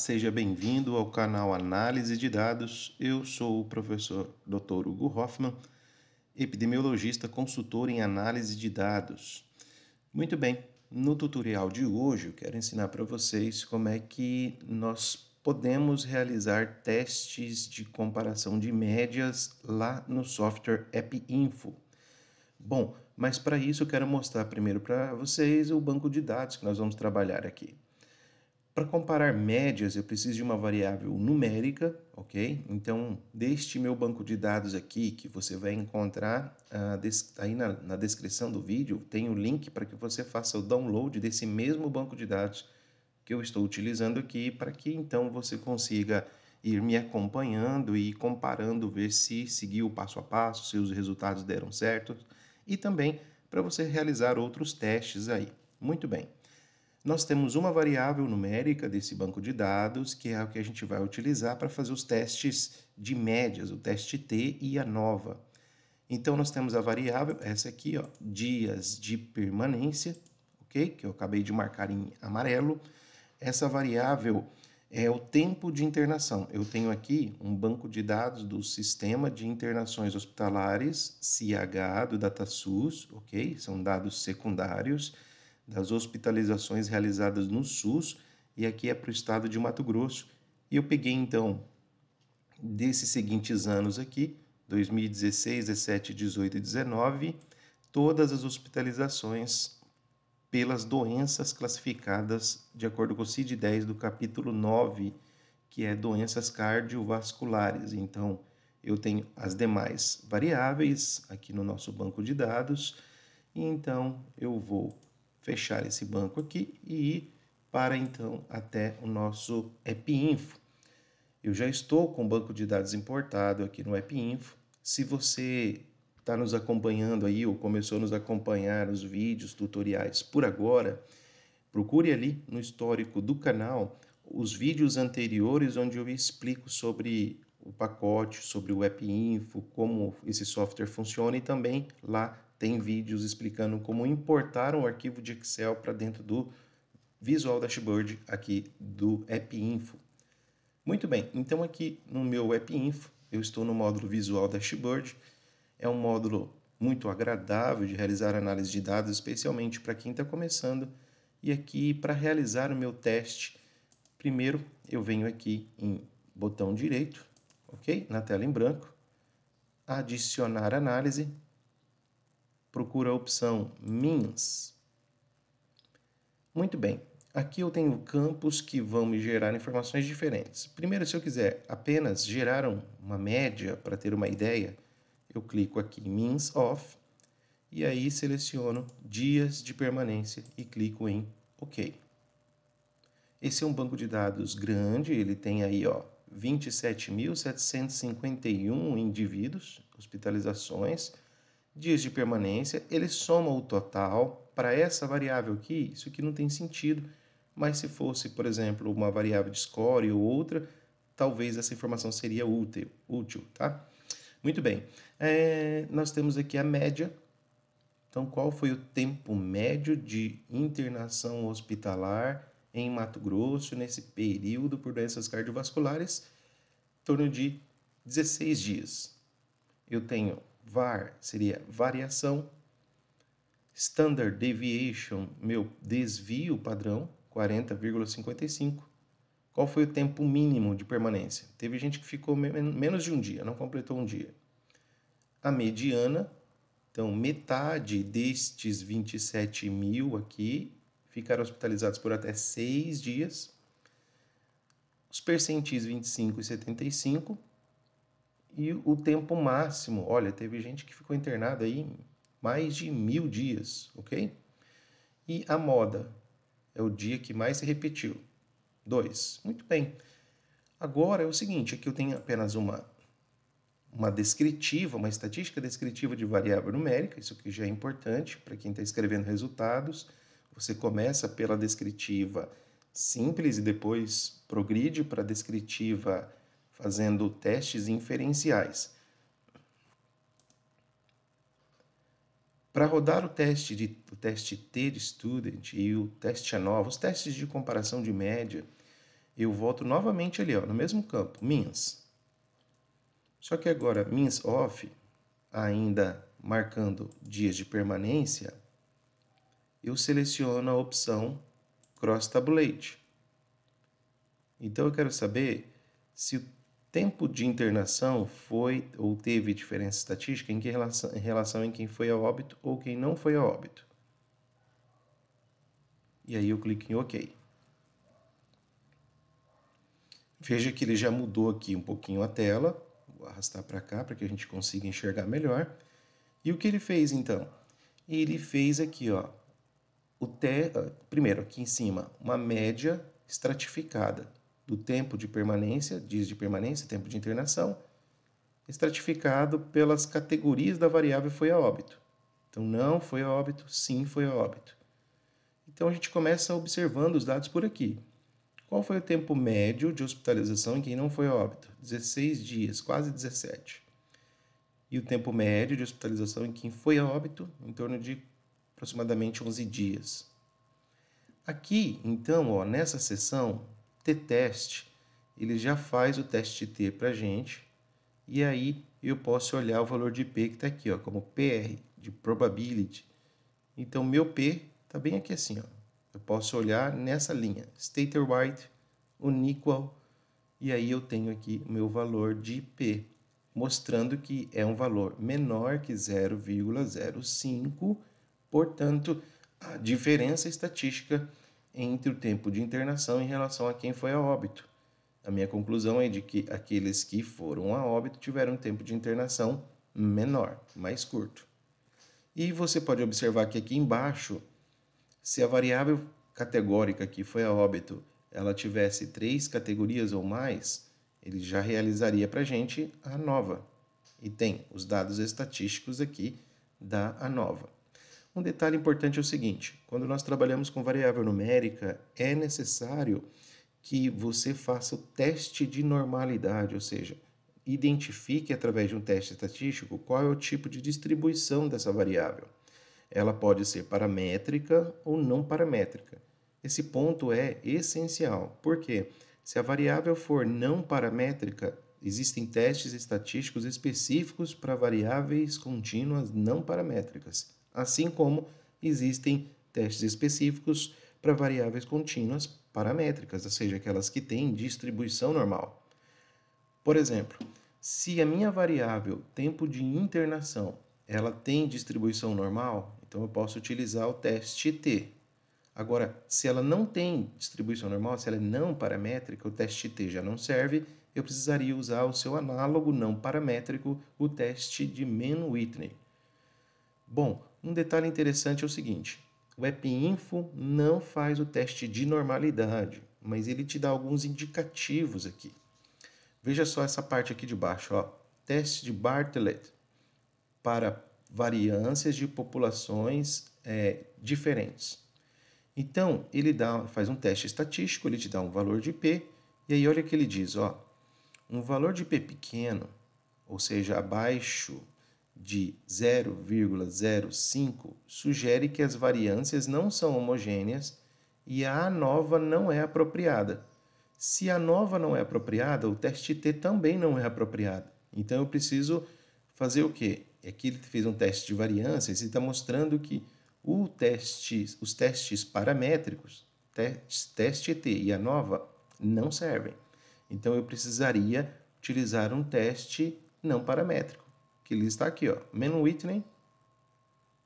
Seja bem-vindo ao canal Análise de Dados. Eu sou o professor Dr. Hugo Hoffmann, epidemiologista consultor em análise de dados. Muito bem, no tutorial de hoje eu quero ensinar para vocês como é que nós podemos realizar testes de comparação de médias lá no software AppInfo. Bom, mas para isso eu quero mostrar primeiro para vocês o banco de dados que nós vamos trabalhar aqui. Para comparar médias, eu preciso de uma variável numérica, ok? Então, deste meu banco de dados aqui, que você vai encontrar aí na descrição do vídeo, tem o link para que você faça o download desse mesmo banco de dados que eu estou utilizando aqui, para que então você consiga ir me acompanhando e comparando, ver se seguiu o passo a passo, se os resultados deram certo, e também para você realizar outros testes aí. Muito bem. Nós temos uma variável numérica desse banco de dados, que é o que a gente vai utilizar para fazer os testes de médias, o teste T e a nova. Então, nós temos a variável, essa aqui, ó, dias de permanência, ok? Que eu acabei de marcar em amarelo. Essa variável é o tempo de internação. Eu tenho aqui um banco de dados do Sistema de Internações Hospitalares, CIH, do DataSUS, ok? São dados secundários das hospitalizações realizadas no SUS, e aqui é para o estado de Mato Grosso. E eu peguei, então, desses seguintes anos aqui, 2016, 17, 18 e 19, todas as hospitalizações pelas doenças classificadas de acordo com o CID-10 do capítulo 9, que é doenças cardiovasculares. Então, eu tenho as demais variáveis aqui no nosso banco de dados, e então eu vou fechar esse banco aqui e ir para então até o nosso AppInfo. Eu já estou com o banco de dados importado aqui no AppInfo. Se você está nos acompanhando aí ou começou a nos acompanhar os vídeos, tutoriais por agora, procure ali no histórico do canal os vídeos anteriores onde eu explico sobre o pacote, sobre o AppInfo, como esse software funciona, e também lá tem vídeos explicando como importar um arquivo de Excel para dentro do Visual Dashboard aqui do AppInfo. Muito bem, então aqui no meu AppInfo eu estou no módulo Visual Dashboard. É um módulo muito agradável de realizar análise de dados, especialmente para quem está começando. E aqui, para realizar o meu teste, primeiro eu venho aqui em botão direito, ok? Na tela em branco, adicionar análise, procura a opção Means. Muito bem, aqui eu tenho campos que vão me gerar informações diferentes. Primeiro, se eu quiser apenas gerar uma média para ter uma ideia, eu clico aqui em Means Of e aí seleciono dias de permanência e clico em OK. Esse é um banco de dados grande, ele tem aí 27.751 indivíduos, hospitalizações, dias de permanência. Ele soma o total para essa variável aqui. Isso aqui não tem sentido, mas se fosse, por exemplo, uma variável de score ou outra, talvez essa informação seria útil, tá? Muito bem, nós temos aqui a média. Então, qual foi o tempo médio de internação hospitalar em Mato Grosso nesse período por doenças cardiovasculares? Em torno de 16 dias. Eu tenho VAR, seria variação. Standard Deviation, meu desvio padrão, 40,55. Qual foi o tempo mínimo de permanência? Teve gente que ficou menos de um dia, não completou um dia. A mediana, então metade destes 27 mil aqui ficaram hospitalizados por até 6 dias. Os percentis 25 e 75. E o tempo máximo, olha, teve gente que ficou internada aí mais de 1000 dias, ok? E a moda é o dia que mais se repetiu, 2. Muito bem. Agora é o seguinte, aqui eu tenho apenas uma descritiva, uma estatística descritiva de variável numérica. Isso aqui já é importante para quem está escrevendo resultados. Você começa pela descritiva simples e depois progride para a descritiva fazendo testes inferenciais. Para rodar o teste T de Student e o teste ANOVA, os testes de comparação de média, eu volto novamente ali, ó, no mesmo campo, means. Só que agora, means of, ainda marcando dias de permanência, eu seleciono a opção Cross Tabulate. Então, eu quero saber se o tempo de internação foi ou teve diferença estatística em relação em quem foi a óbito ou quem não foi a óbito. E aí eu clico em OK. Veja que ele já mudou aqui um pouquinho a tela. Vou arrastar para cá para que a gente consiga enxergar melhor. E o que ele fez então? Ele fez aqui, ó, primeiro aqui em cima, uma média estratificada do tempo de permanência, dias de permanência, tempo de internação, estratificado pelas categorias da variável foi a óbito. Então, não foi a óbito, sim foi a óbito. Então, a gente começa observando os dados por aqui. Qual foi o tempo médio de hospitalização em quem não foi a óbito? 16 dias, quase 17. E o tempo médio de hospitalização em quem foi a óbito? Em torno de aproximadamente 11 dias. Aqui, então, ó, nessa seção, T-teste, ele já faz o teste T para a gente, e aí eu posso olhar o valor de P que está aqui, ó, como PR, de probability. Então, meu P está bem aqui assim, ó. Eu posso olhar nessa linha, statewide, unequal, e aí eu tenho aqui o meu valor de P, mostrando que é um valor menor que 0,05, portanto, a diferença estatística entre o tempo de internação em relação a quem foi a óbito. A minha conclusão é de que aqueles que foram a óbito tiveram um tempo de internação menor, mais curto. E você pode observar que aqui embaixo, se a variável categórica que foi a óbito, ela tivesse 3 categorias ou mais, ele já realizaria para a gente a ANOVA. E tem os dados estatísticos aqui da ANOVA. Um detalhe importante é o seguinte, quando nós trabalhamos com variável numérica, é necessário que você faça o teste de normalidade, ou seja, identifique através de um teste estatístico qual é o tipo de distribuição dessa variável. Ela pode ser paramétrica ou não paramétrica. Esse ponto é essencial, porque se a variável for não paramétrica, existem testes estatísticos específicos para variáveis contínuas não paramétricas, assim como existem testes específicos para variáveis contínuas paramétricas, ou seja, aquelas que têm distribuição normal. Por exemplo, se a minha variável tempo de internação ela tem distribuição normal, então eu posso utilizar o teste T. Agora, se ela não tem distribuição normal, se ela é não paramétrica, o teste T já não serve, eu precisaria usar o seu análogo não paramétrico, o teste de Mann-Whitney. Bom, um detalhe interessante é o seguinte, o EpiInfo não faz o teste de normalidade, mas ele te dá alguns indicativos aqui. Veja só essa parte aqui de baixo, ó. Teste de Bartlett para variâncias de populações diferentes. Então, ele faz um teste estatístico, ele te dá um valor de P, e aí olha o que ele diz, ó, um valor de P pequeno, ou seja, abaixo de 0,05, sugere que as variâncias não são homogêneas e a ANOVA não é apropriada. Se a ANOVA não é apropriada, o teste T também não é apropriado. Então, eu preciso fazer o quê? Aqui ele fez um teste de variâncias e está mostrando que os testes paramétricos, teste ET e ANOVA, não servem. Então, eu precisaria utilizar um teste não paramétrico, que ele está aqui, ó, Mann-Whitney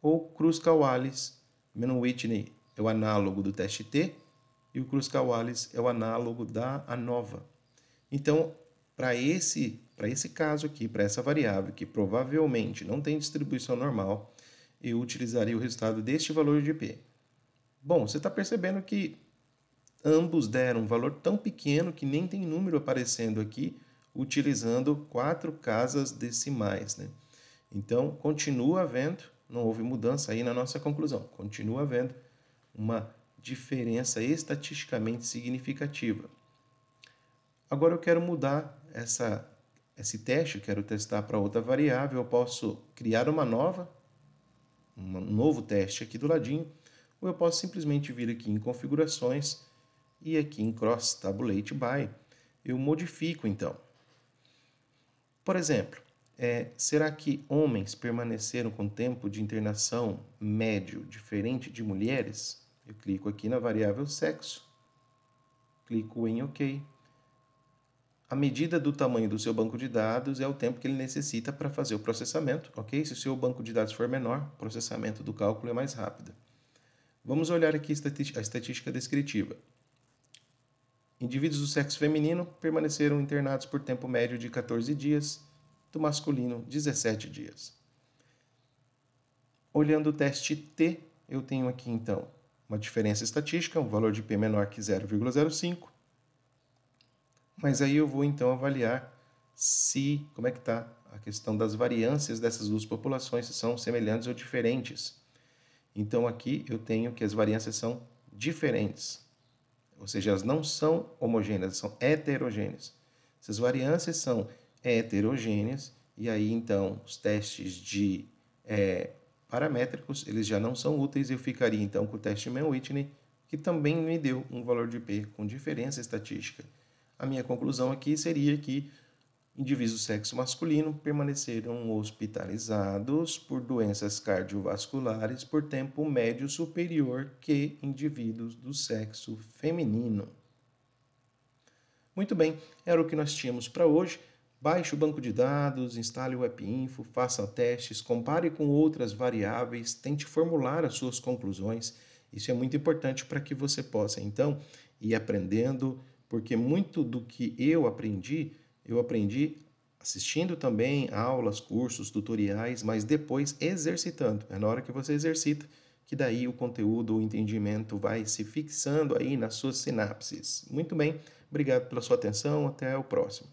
ou Kruskal-Wallis. Mann-Whitney é o análogo do teste T e o Kruskal-Wallis é o análogo da ANOVA. Então, para esse caso aqui, para essa variável que provavelmente não tem distribuição normal, eu utilizaria o resultado deste valor de P. Bom, você está percebendo que ambos deram um valor tão pequeno que nem tem número aparecendo aqui, utilizando 4 casas decimais, né? Então, continua havendo, não houve mudança aí na nossa conclusão, continua havendo uma diferença estatisticamente significativa. Agora eu quero mudar esse teste, eu quero testar para outra variável, eu posso criar um novo teste aqui do ladinho, ou eu posso simplesmente vir aqui em configurações e aqui em Cross Tabulate By eu modifico então. Por exemplo, será que homens permaneceram com tempo de internação médio diferente de mulheres? Eu clico aqui na variável sexo, clico em OK. A medida do tamanho do seu banco de dados é o tempo que ele necessita para fazer o processamento, ok? Se o seu banco de dados for menor, o processamento do cálculo é mais rápido. Vamos olhar aqui a estatística descritiva. Indivíduos do sexo feminino permaneceram internados por tempo médio de 14 dias, do masculino 17 dias. Olhando o teste T, eu tenho aqui então uma diferença estatística, um valor de P menor que 0,05. Mas aí eu vou então avaliar como é que está a questão das variâncias dessas duas populações, se são semelhantes ou diferentes. Então aqui eu tenho que as variâncias são diferentes, ou seja, elas não são homogêneas, são heterogêneas. Se as variâncias são heterogêneas, e aí então os testes de paramétricos, eles já não são úteis, eu ficaria então com o teste Mann-Whitney, que também me deu um valor de P com diferença estatística. A minha conclusão aqui seria que indivíduos do sexo masculino permaneceram hospitalizados por doenças cardiovasculares por tempo médio superior que indivíduos do sexo feminino. Muito bem, era o que nós tínhamos para hoje. Baixe o banco de dados, instale o AppInfo, faça testes, compare com outras variáveis, tente formular as suas conclusões. Isso é muito importante para que você possa, então, ir aprendendo, porque muito do que eu aprendi assistindo também aulas, cursos, tutoriais, mas depois exercitando. É na hora que você exercita que daí o conteúdo, o entendimento vai se fixando aí nas suas sinapses. Muito bem, obrigado pela sua atenção, até o próximo.